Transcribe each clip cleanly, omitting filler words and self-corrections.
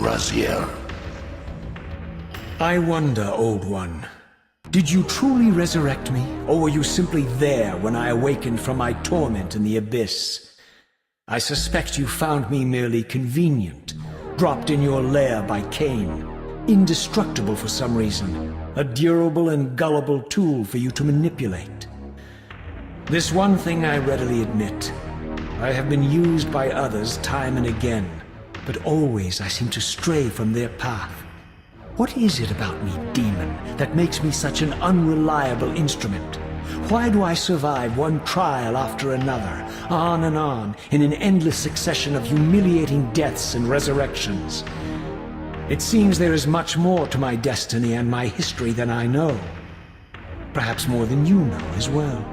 Raziel. I wonder, Old One. Did you truly resurrect me, or were you simply there when I awakened from my torment in the abyss? I suspect you found me merely convenient, dropped in your lair by Kain, indestructible for some reason, a durable and gullible tool for you to manipulate. This one thing I readily admit. I have been used by others time and again, but always I seem to stray from their path. What is it about me, demon, that makes me such an unreliable instrument? Why do I survive one trial after another, on and on, in an endless succession of humiliating deaths and resurrections? It seems there is much more to my destiny and my history than I know. Perhaps more than you know as well.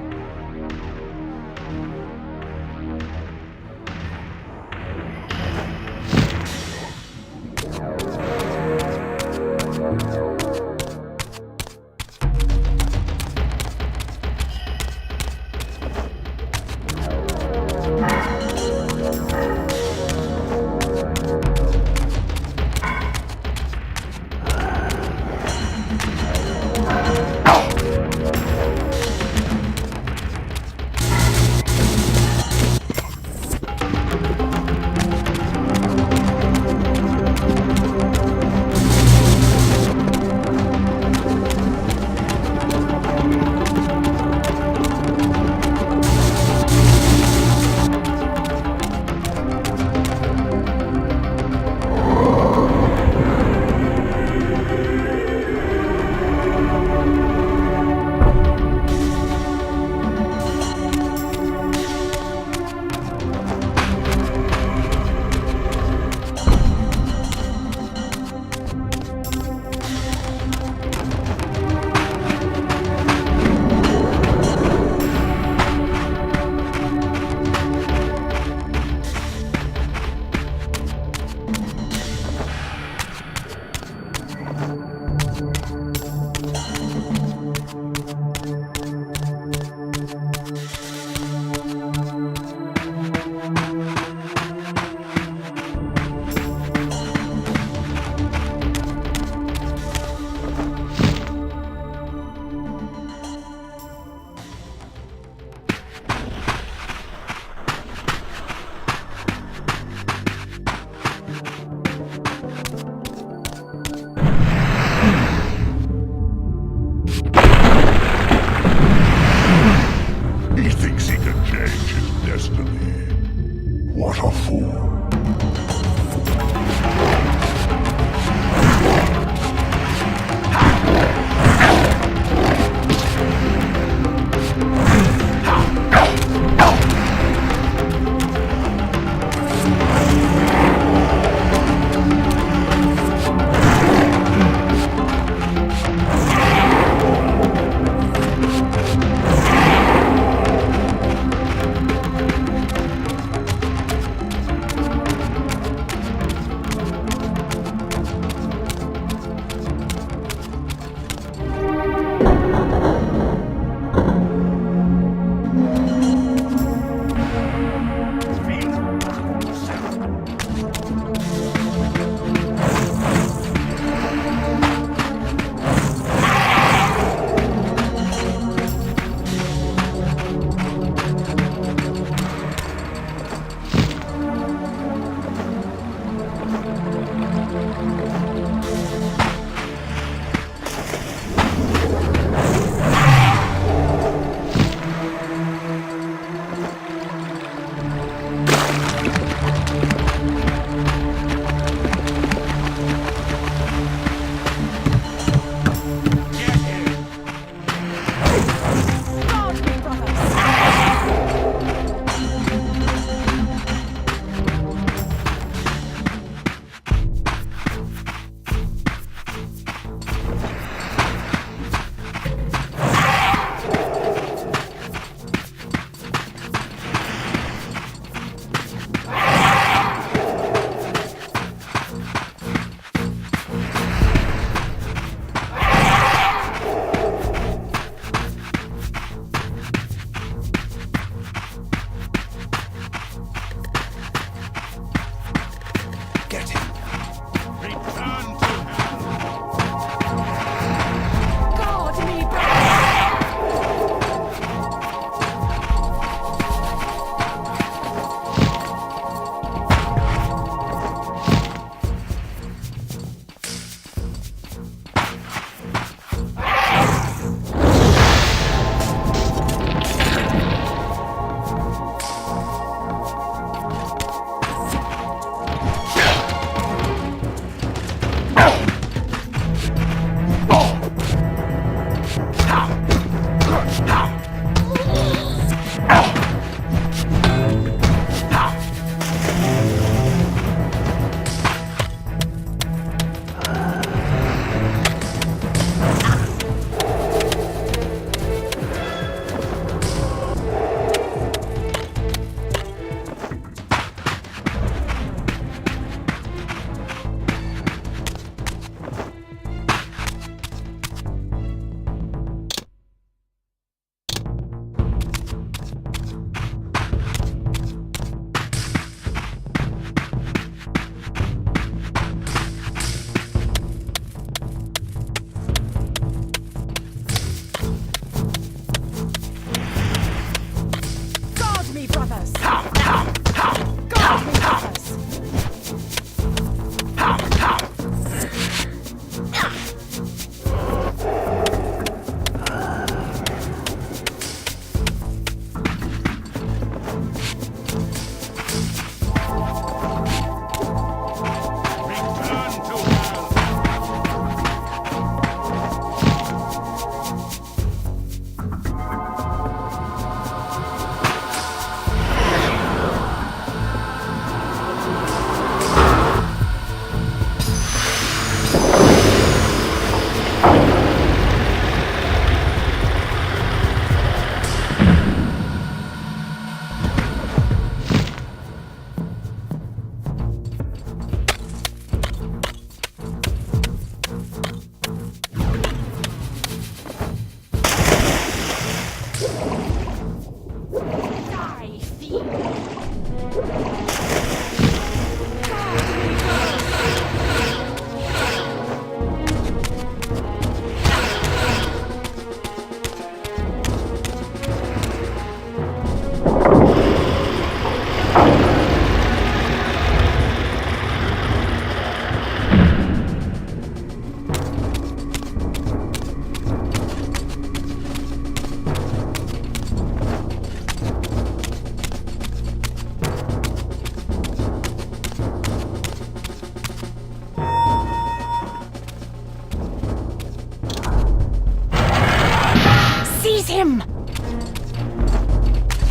him!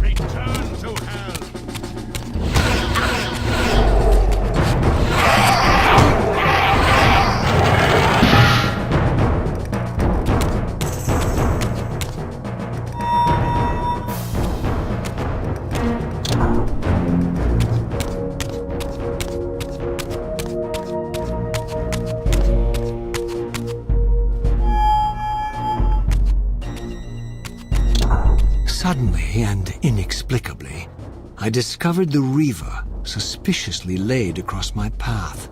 Return to hell! Suddenly and inexplicably, I discovered the Reaver suspiciously laid across my path.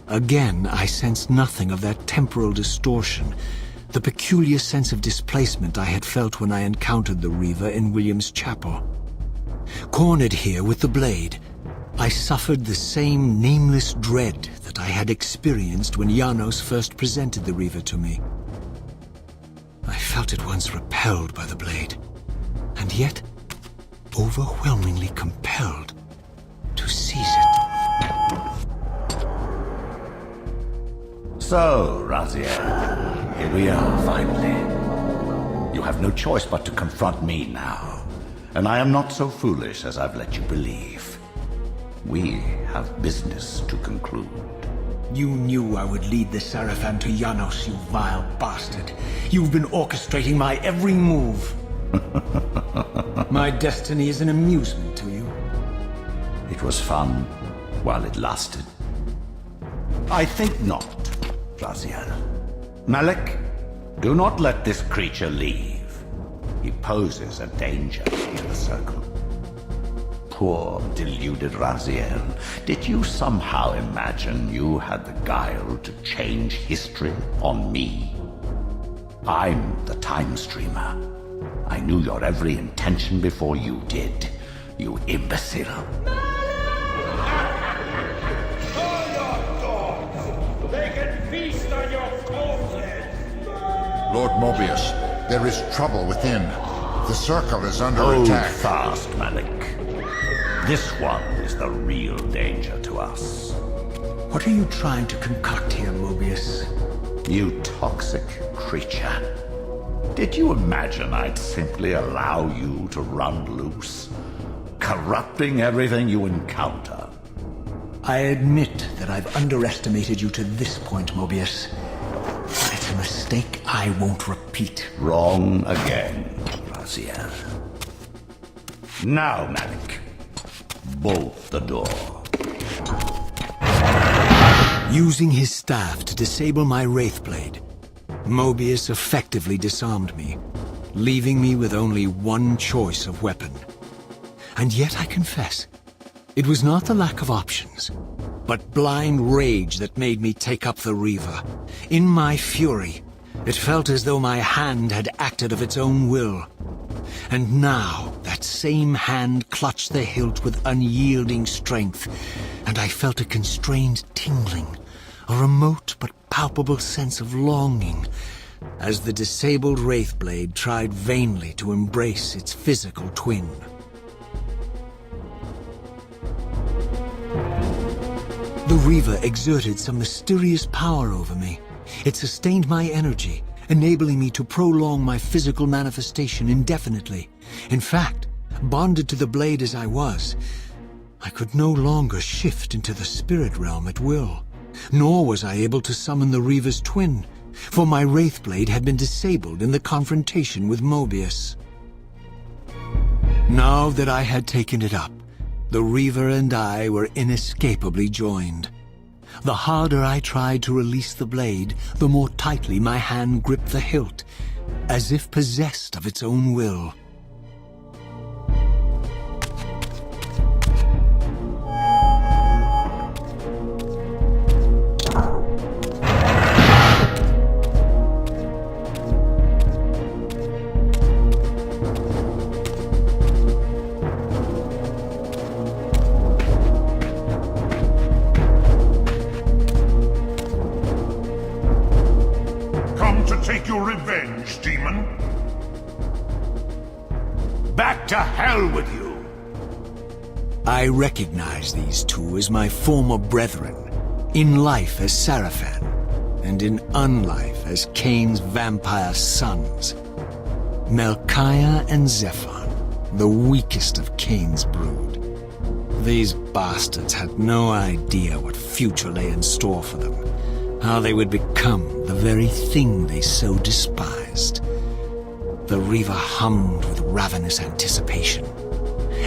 Again, I sensed nothing of that temporal distortion, the peculiar sense of displacement I had felt when I encountered the Reaver in William's chapel. Cornered here with the blade, I suffered the same nameless dread that I had experienced when Janos first presented the Reaver to me. I felt at once repelled by the blade, and yet overwhelmingly compelled to seize it. So, Raziel, here we are, finally. You have no choice but to confront me now, and I am not so foolish as I've let you believe. We have business to conclude. You knew I would lead the Seraphim to Janos, you vile bastard. You've been orchestrating my every move. My destiny is an amusement to you. It was fun while it lasted. I think not, Raziel. Malik, do not let this creature leave. He poses a danger to the Circle. Poor, deluded Raziel. Did you somehow imagine you had the guile to change history on me? I'm the Time Streamer. I knew your every intention before you did, you imbecile. All your dogs! They can feast on your corpses! Lord Moebius, there is trouble within. The Circle is under Hold attack. fast, Malik. This one is the real danger to us. What are you trying to concoct here, Moebius? You toxic creature. Did you imagine I'd simply allow you to run loose, corrupting everything you encounter? I admit that I've underestimated you to this point, Moebius. It's a mistake I won't repeat. Wrong again, Raziel. Now, Malik, bolt the door. Using his staff to disable my Wraithblade, Moebius effectively disarmed me, leaving me with only one choice of weapon. And yet I confess, it was not the lack of options, but blind rage that made me take up the Reaver. In my fury, it felt as though my hand had acted of its own will. And now, that same hand clutched the hilt with unyielding strength, and I felt a constrained tingling, a remote but palpable sense of longing, as the disabled Wraithblade tried vainly to embrace its physical twin. The Reaver exerted some mysterious power over me. It sustained my energy, enabling me to prolong my physical manifestation indefinitely. In fact, bonded to the blade as I was, I could no longer shift into the spirit realm at will. Nor was I able to summon the Reaver's twin, for my Wraithblade had been disabled in the confrontation with Moebius. Now that I had taken it up, the Reaver and I were inescapably joined. The harder I tried to release the blade, the more tightly my hand gripped the hilt, as if possessed of its own will. Take your revenge, demon. Back to hell with you! I recognize these two as my former brethren, in life as Seraphim, and in unlife as Kain's vampire sons. Melchiah and Zephon, the weakest of Kain's brood. These bastards had no idea what future lay in store for them, how they would become the very thing they so despised. The Reaver hummed with ravenous anticipation.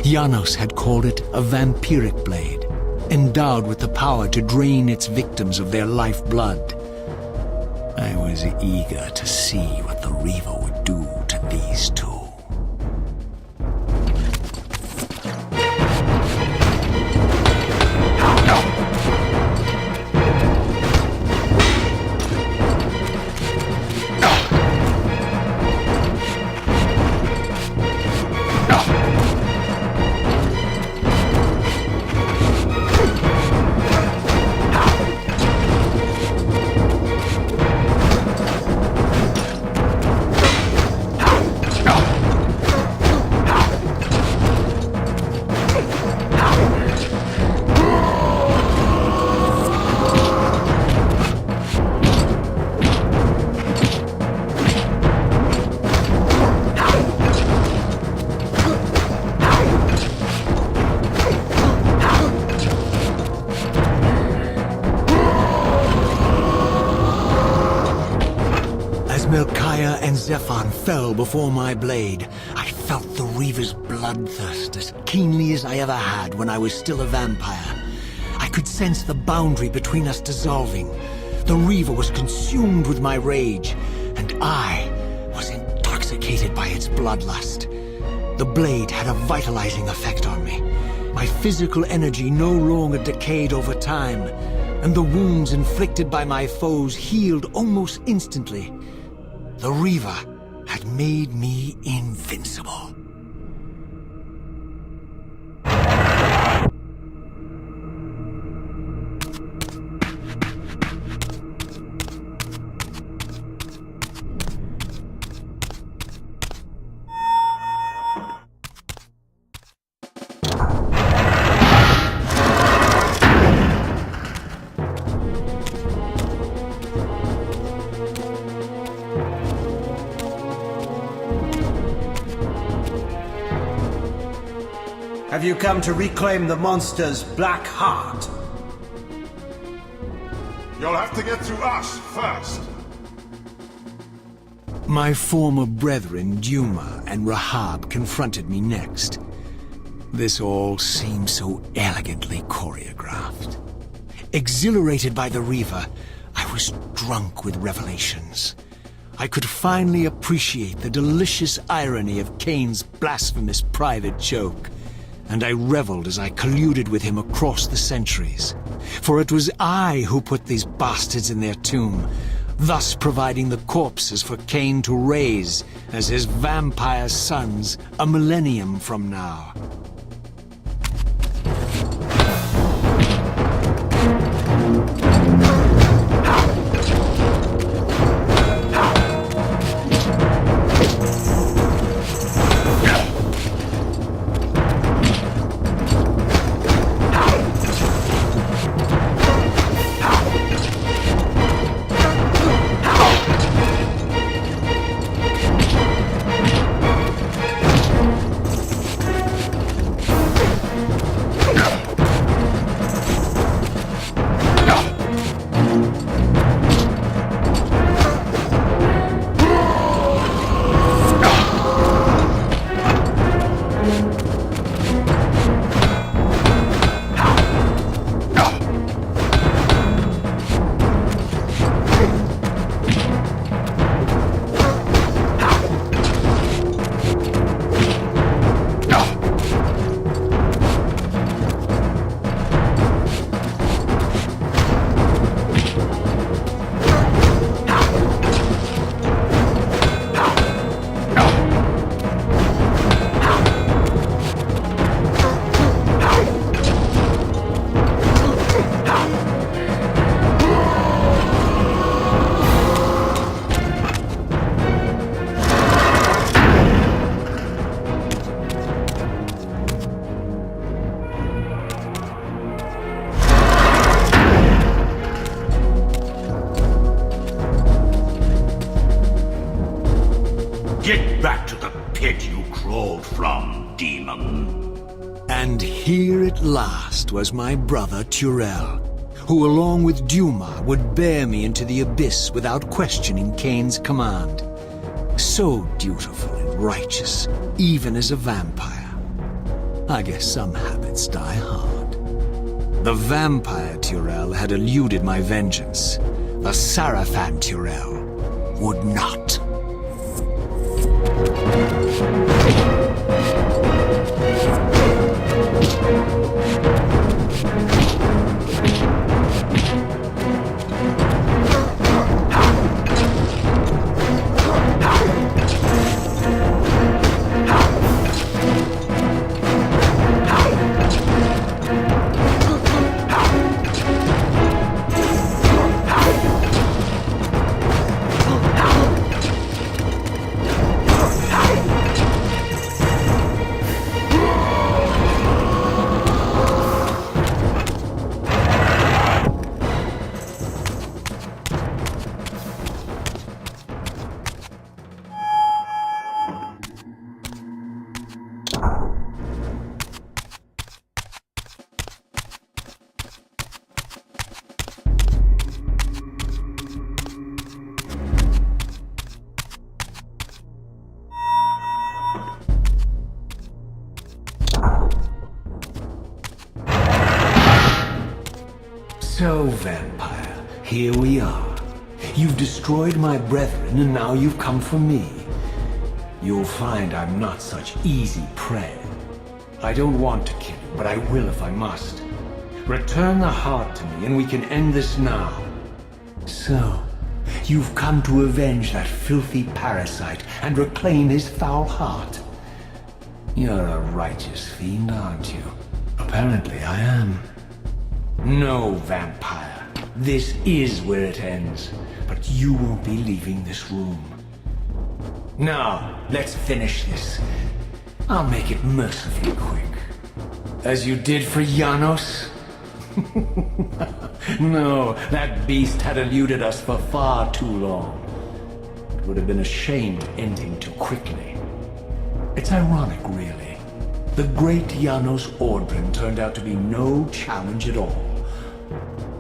Janos had called it a vampiric blade, endowed with the power to drain its victims of their lifeblood. I was eager to see what the Reaver would do to these two. Melchiah and Zephon fell before my blade. I felt the Reaver's bloodthirst as keenly as I ever had when I was still a vampire. I could sense the boundary between us dissolving. The Reaver was consumed with my rage, and I was intoxicated by its bloodlust. The blade had a vitalizing effect on me. My physical energy no longer decayed over time, and the wounds inflicted by my foes healed almost instantly. The Reaver had made me invincible. Have you come to reclaim the monster's black heart? You'll have to get through us first. My former brethren, Duma and Rahab, confronted me next. This all seemed so elegantly choreographed. Exhilarated by the Reaver, I was drunk with revelations. I could finally appreciate the delicious irony of Kain's blasphemous private joke, and I reveled as I colluded with him across the centuries. For it was I who put these bastards in their tomb, thus providing the corpses for Kain to raise as his vampire sons a millennium from now. Get back to the pit you crawled from, demon. And here at last was my brother Turel, who along with Duma would bear me into the abyss without questioning Kain's command. So dutiful and righteous, even as a vampire. I guess some habits die hard. The vampire Turel had eluded my vengeance. The Seraphim Turel would not. So, vampire, here we are. You've destroyed my brethren, and now you've come for me. You'll find I'm not such easy prey. I don't want to kill you, but I will if I must. Return the heart to me, and we can end this now. So, you've come to avenge that filthy parasite and reclaim his foul heart. You're a righteous fiend, aren't you? Apparently I am. No, vampire. This is where it ends. But you won't be leaving this room. Now, let's finish this. I'll make it mercifully quick. As you did for Janos? No, that beast had eluded us for far too long. It would have been a shame ending too quickly. It's ironic, really. The great Janos Ordrin turned out to be no challenge at all.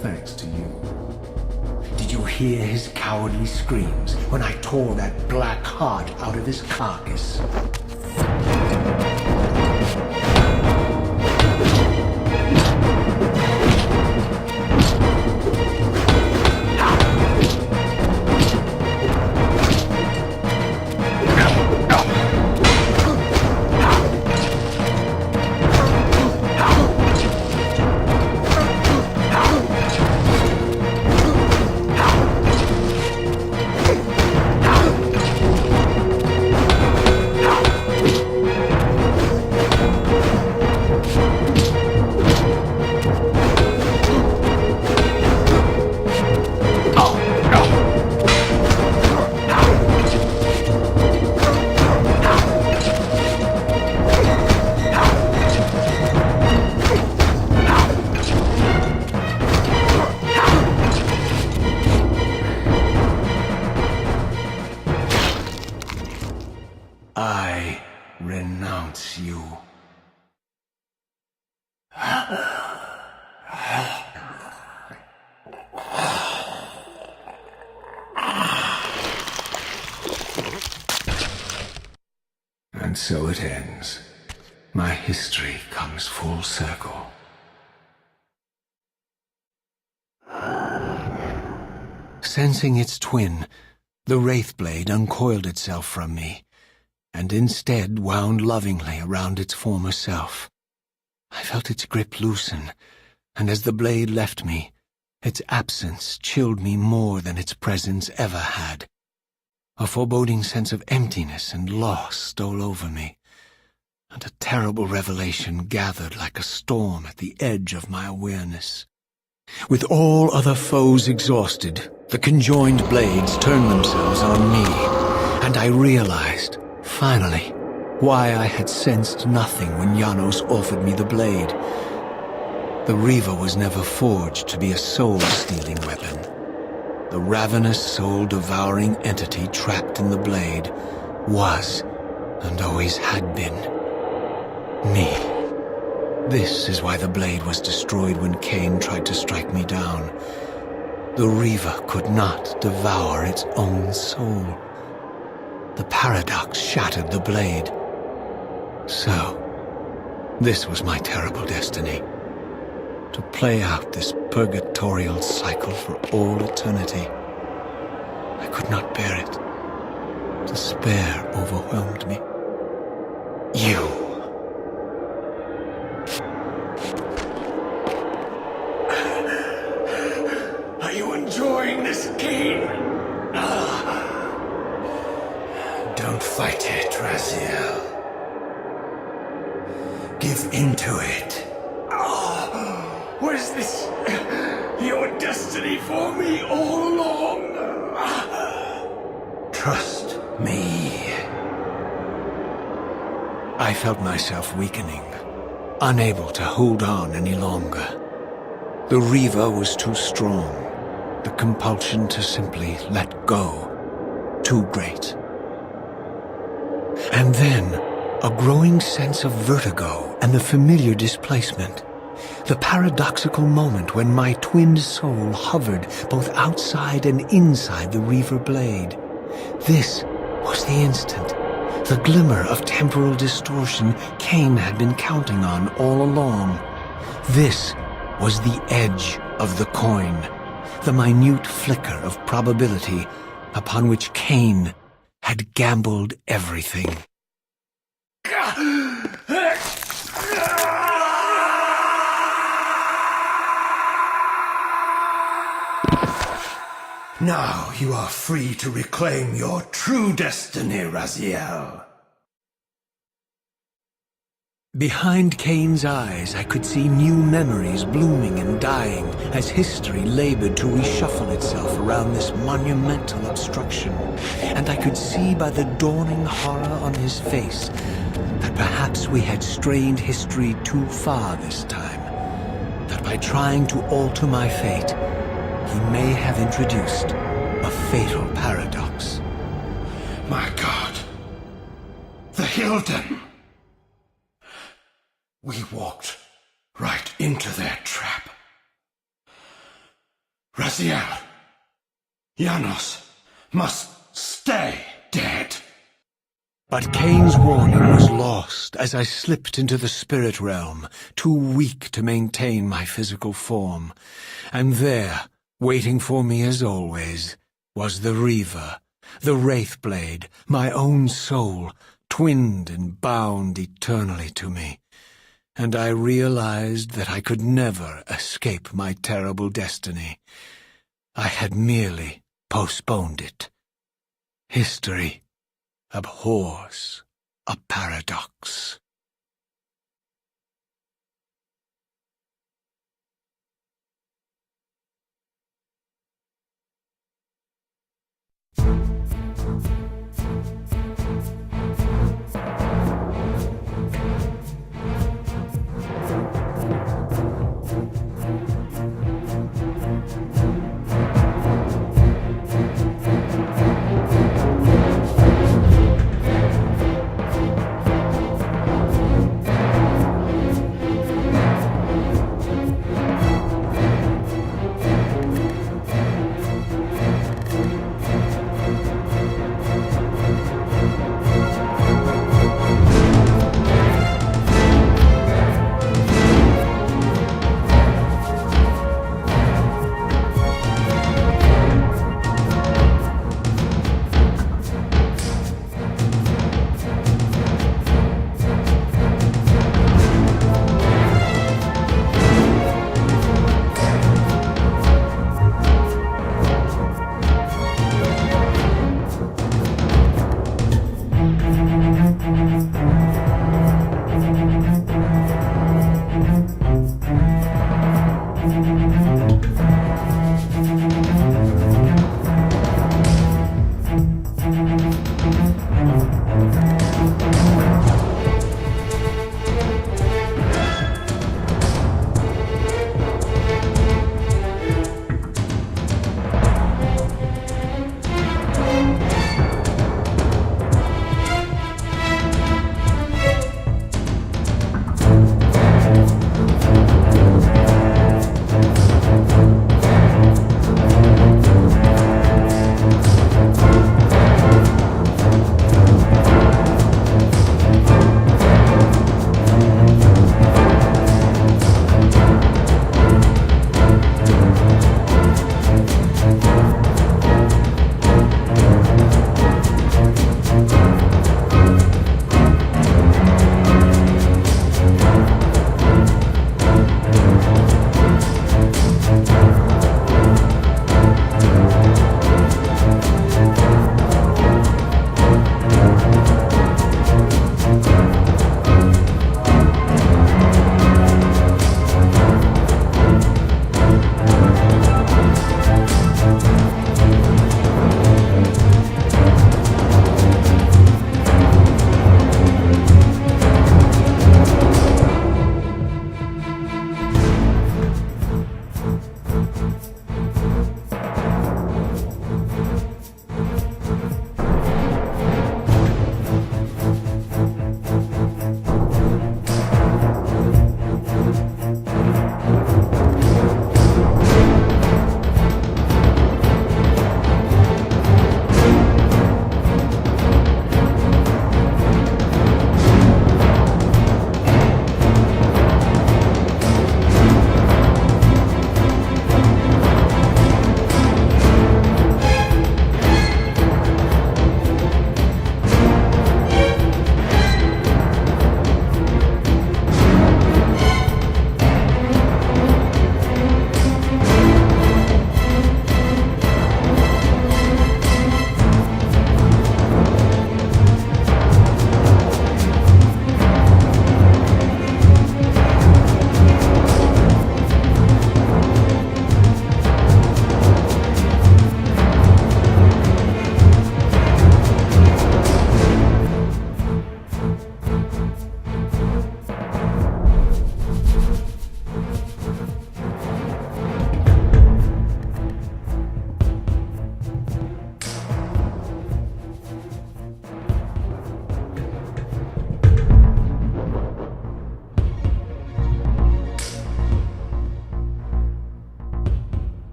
Thanks to you. Did you hear his cowardly screams when I tore that black heart out of his carcass? I renounce you. And so it ends. My history comes full circle. Sensing its twin, the Wraithblade uncoiled itself from me, and instead wound lovingly around its former self. I felt its grip loosen, and as the blade left me, its absence chilled me more than its presence ever had. A foreboding sense of emptiness and loss stole over me, and a terrible revelation gathered like a storm at the edge of my awareness. With all other foes exhausted, the conjoined blades turned themselves on me, and I realized, finally, why I had sensed nothing when Janos offered me the blade. The Reaver was never forged to be a soul-stealing weapon. The ravenous, soul-devouring entity trapped in the blade was, and always had been, me. This is why the blade was destroyed when Kain tried to strike me down. The Reaver could not devour its own soul. The paradox shattered the blade. So, this was my terrible destiny. To play out this purgatorial cycle for all eternity. I could not bear it. Despair overwhelmed me. You. Are you enjoying this game? Don't fight it, Raziel. Give into it. Was this your destiny for me all along? Trust me. I felt myself weakening, unable to hold on any longer. The Reaver was too strong. The compulsion to simply let go, too great. And then, a growing sense of vertigo and the familiar displacement. The paradoxical moment when my twinned soul hovered both outside and inside the Reaver blade. This was the instant, the glimmer of temporal distortion Kain had been counting on all along. This was the edge of the coin, the minute flicker of probability upon which Kain had gambled everything. Now you are free to reclaim your true destiny, Raziel. Behind Kain's eyes, I could see new memories blooming and dying as history labored to reshuffle itself around this monumental obstruction. And I could see by the dawning horror on his face that perhaps we had strained history too far this time. That by trying to alter my fate, he may have introduced a fatal paradox. My God. The Hilden. We walked right into their trap. Raziel, Janos must stay dead. But Kain's warning was lost as I slipped into the spirit realm, too weak to maintain my physical form. And there, waiting for me as always, was the Reaver, the Wraithblade, my own soul, twinned and bound eternally to me. And I realized that I could never escape my terrible destiny. I had merely postponed it. History abhors a paradox.